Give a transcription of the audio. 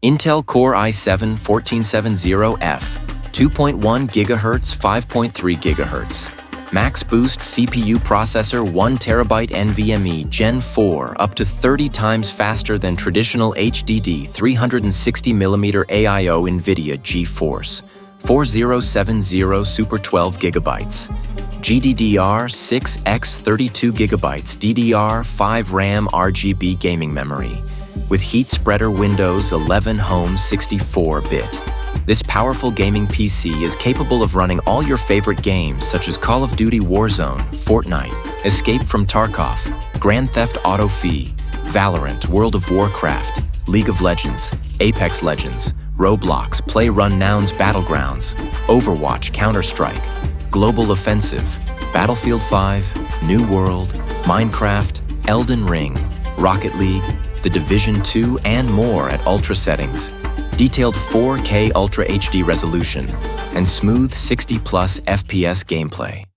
Intel Core i7-14700F 2.1 GHz 5.3 GHz. Max Boost CPU processor 1TB NVMe Gen 4 up to 30 times faster than traditional HDD 360mm AIO NVIDIA GeForce 4070 Super 12GB. GDDR6X 32GB DDR5 RAM RGB gaming memory with heat spreader Windows 11 Home 64-bit. This powerful gaming PC is capable of running all your favorite games such as Call of Duty Warzone, Fortnite, Escape from Tarkov, Grand Theft Auto V, Valorant, World of Warcraft, League of Legends, Apex Legends, Roblox, PlayerUnknown's Battlegrounds, Overwatch, Counter-Strike, Global Offensive, Battlefield 5, New World, Minecraft, Elden Ring, Rocket League, The Division 2, and more at ultra settings. Detailed 4K Ultra HD resolution, and smooth 60+ FPS gameplay.